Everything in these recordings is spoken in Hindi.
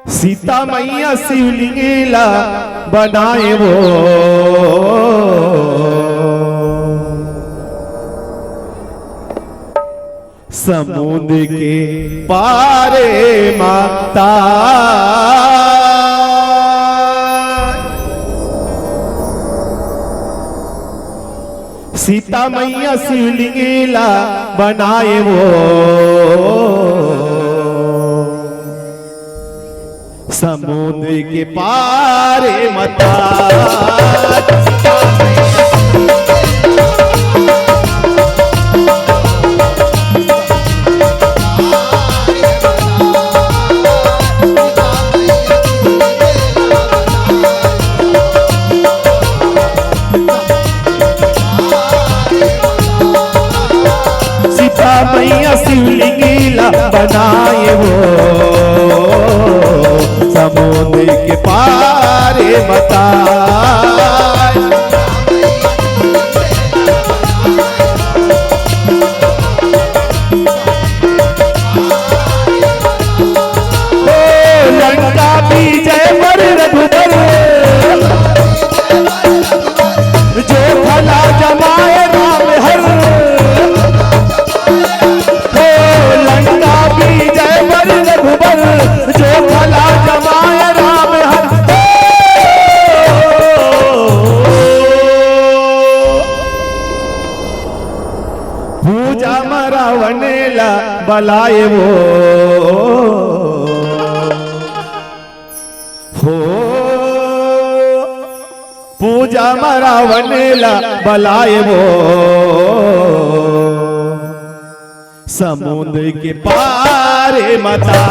सीता मैया शिवलिंगेला बनाए वो समुद्र के पारे माता। सीता मैया शिवलिंगेला बनाए वो समुद्र के पारे माता। मैया शिवलिंगेला बनाए वो समुद्र के पारे बता। लंका विजय वर रघुबर जो भला जमाए राम हर। जो भला जमाए राम हर। पूजा में रावणेला बलाए वो हो। पूजा में रावणेला बलाए वो समुद्र के पारे माता।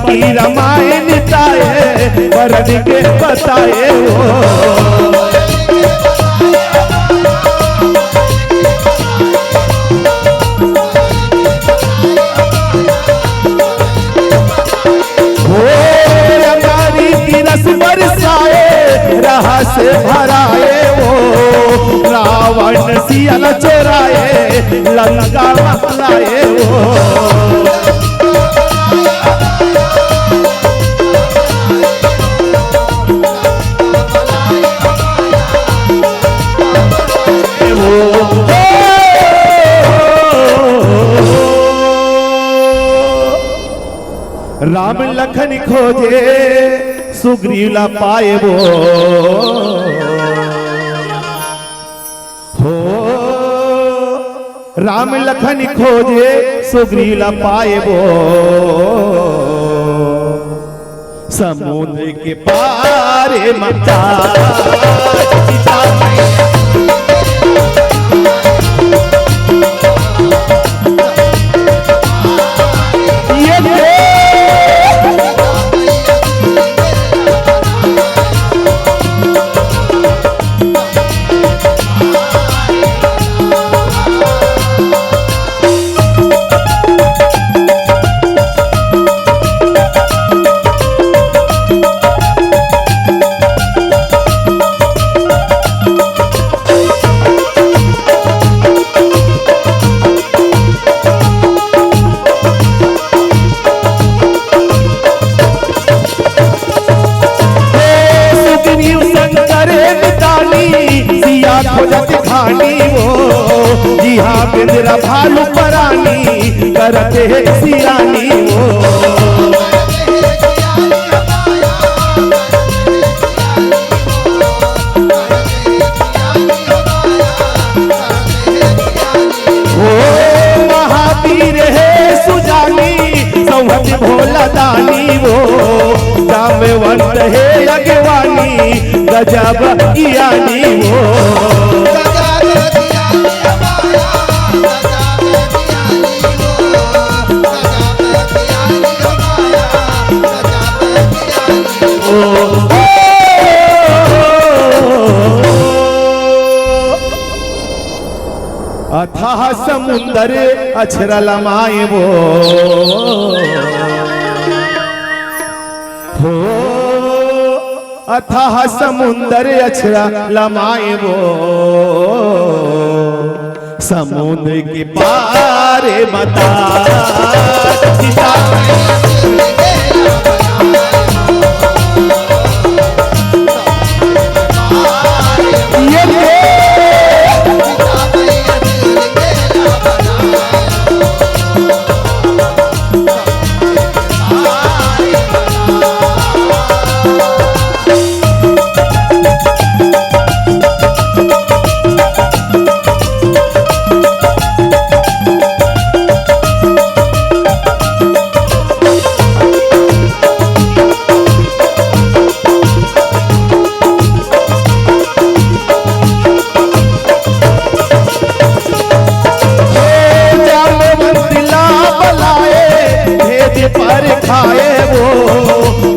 की रामायण ताए वरद के बताए वो। रंगारी की रस बरसाए राह से भराए वो। रावण सियल चोराए लंका लाए वो। राम लखन खोजे सुग्रीवला पाए वो हो। राम लखन खोजे सुग्रीवला पाए वो समुद्र के पारे माता। बिंद्रा भालू परानी करते है सिरानी वो। महावीर ज्ञानी वो, जामवंत है अगवानी गजब ज्ञानी वो। अथाह समुंदर अक्षर लमाए वो, हो अथाह समुंदर अक्षर लमाए वो, समुद्र के पार बता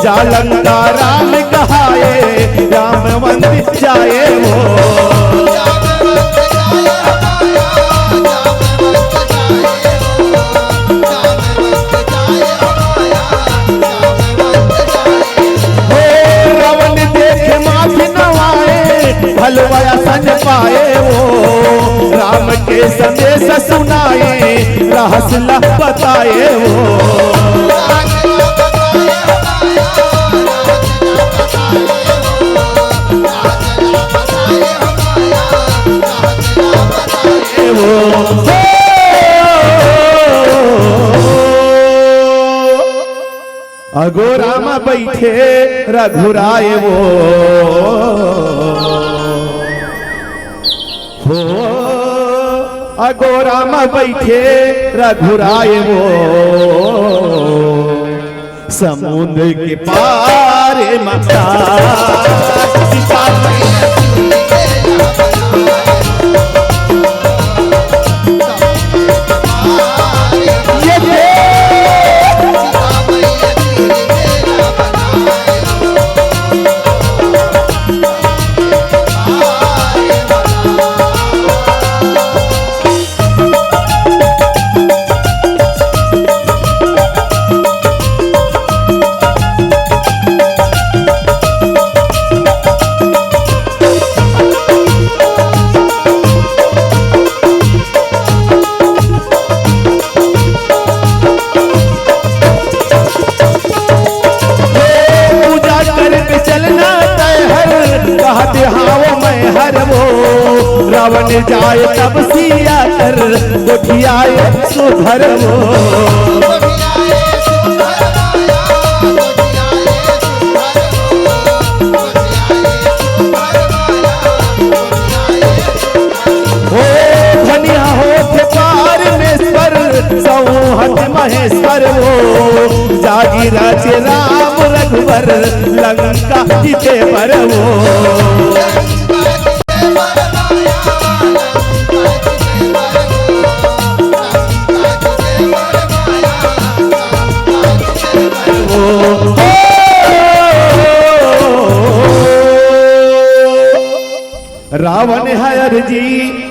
जालंगा राम कहाए, जामवंत जाए वो। रावण देखे माफी नवाए, भलवाया संज पाए वो, राम के संदेश सुनाए, रहस्य बताए वो। अगो राम बैठे रघुराय वो, हो अगो राम बैठे रघुराय वो, समुद्र के पार मता रावण जाए तब सिया कर, गोठियाए सुधर वो। धनिया होते पारमेश्वर, सौहत महेश्वर वो, जागी राजे राम रघुवर, लंका जीते पर वो। रावण है अर्जी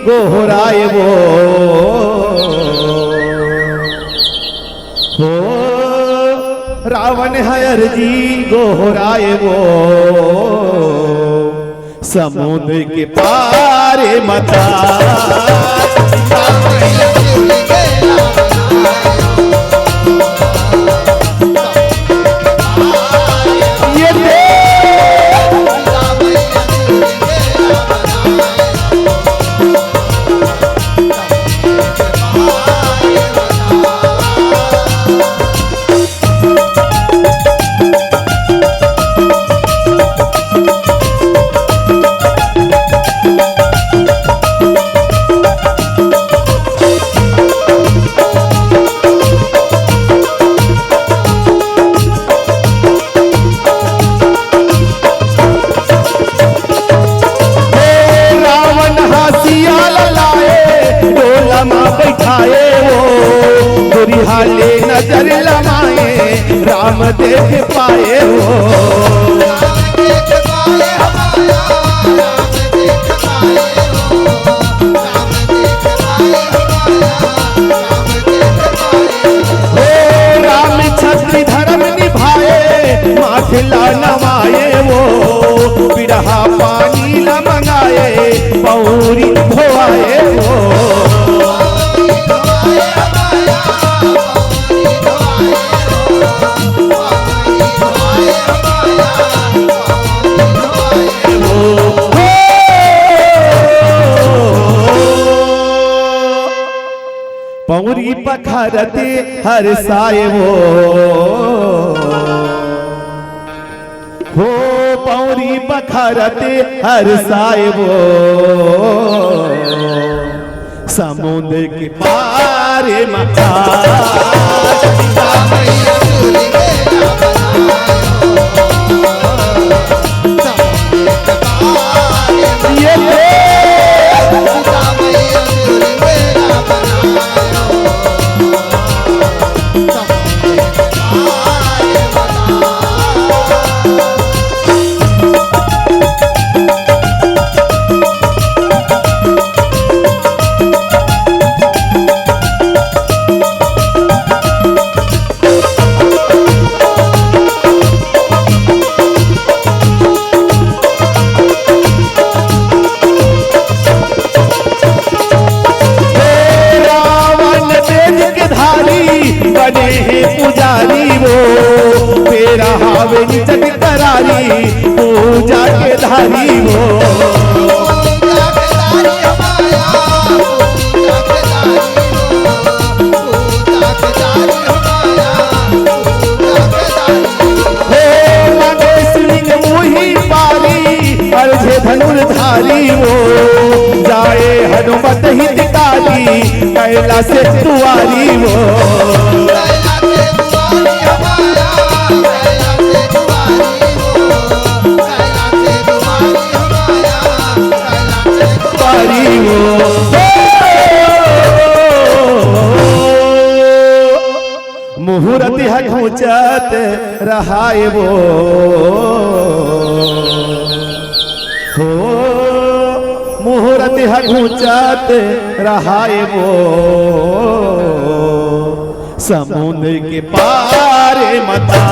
गोहराए वो, हो रावण है अर्जी गोहराए वो, समुद्र के पार मता वाले नजर लमाए राम देख पाए वो। राम छत्री धर्म निभाए माखला नवाए वो। बिरहा पानी न मंगाए पौरी धोआए वो। पौरी पखरते हर साए वो। हो पौरी पखरते हर साए वो। समुद्र के पारे मचा पुजारी वो। तेरा हावेली चट करारी पूजा के धारी वो। मुही पारी अर्झे धनुर्धारी वो। जाए हनुमत हितकारी कैला से दुआरी वो। मुहूर्त है घूंचत रहाए वो। हो मुहूर्त है घूंचत रहाए वो। समुद्र के पारे मता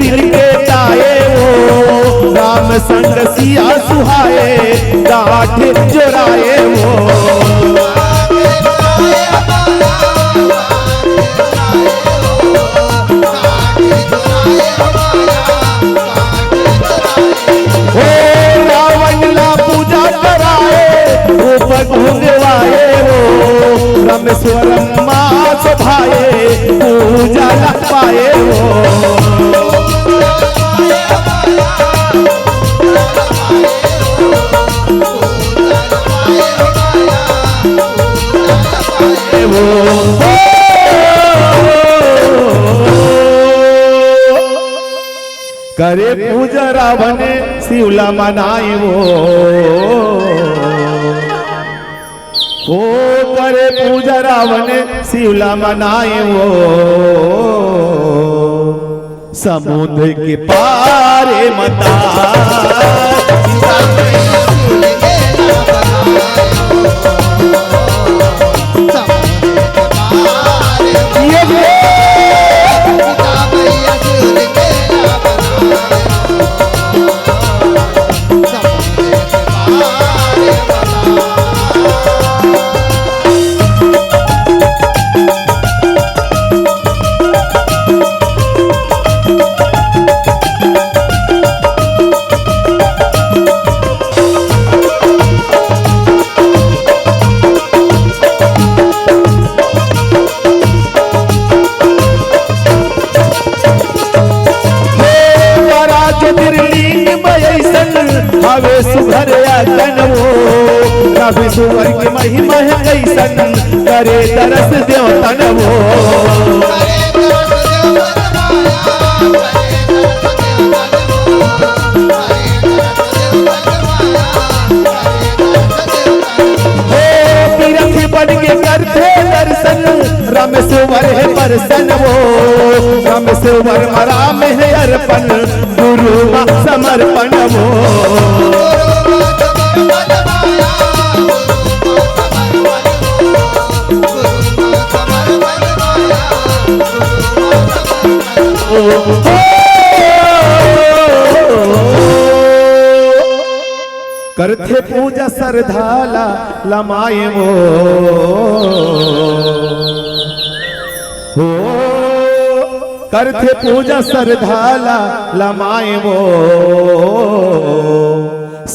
के ताए वो। राम संग सिया सुहाए गाठ जोराए वो। रावण ला पूजा कराए ऊपर घुंघवाए वो। रामेश्वरम माँ सभाए पूजा न पाए वो। करे पूजा रावण शिवला मनाए वो। हो करे पूजा रावण शिवला मनाए वो। समुद्र के पारे मता हवे सुघर अगन वो रवि सुवर की महिमा है कैसन करे दरस देवतन वो बन के करते दर्शन रामेश्वर है परसन वो रामेश्वर राम है अर्पण गुरु समर्पण वो करते पूजा सरधाला लमाए वो हो करते पूजा सरधाला लमाए वो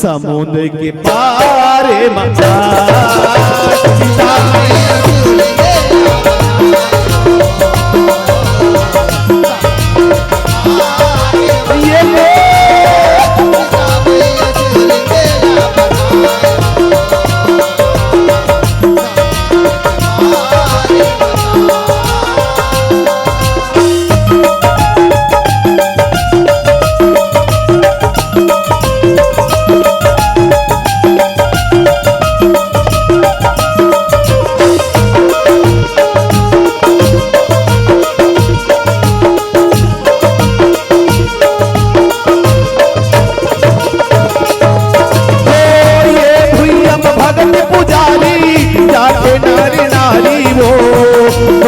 समुद्र के पारे मचा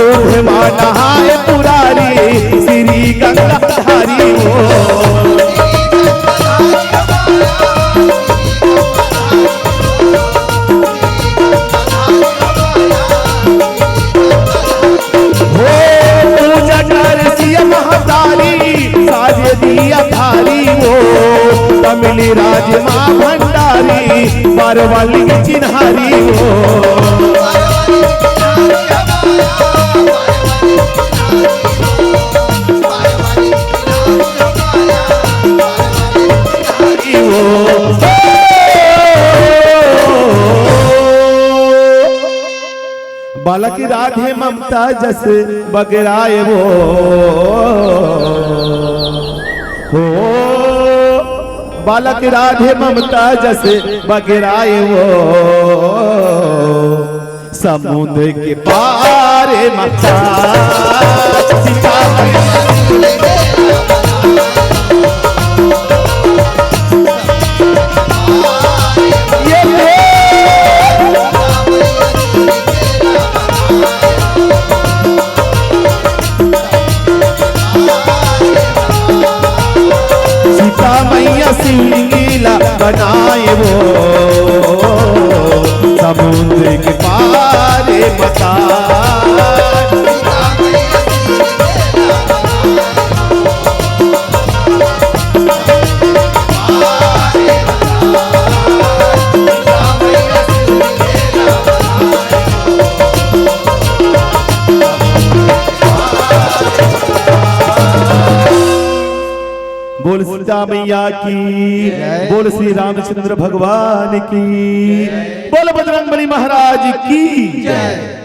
नहाए पुरारी श्री गंगा धारी वो पूजा कर सिया महतारी साजे दिया थारी वो तमिली राज माँ भंडारी बारवाली की चिन्हारी वो बालक राधे ममता जस बगराए वो हो बालक राधे ममता जस बगराए वो समुद्र के पारे मचा सिंगीला बनाए वो समुद्र के पारे बता बोल सीता मैया की बोल श्री रामचंद्र भगवान की बोल बजरंगबली महाराज की जय।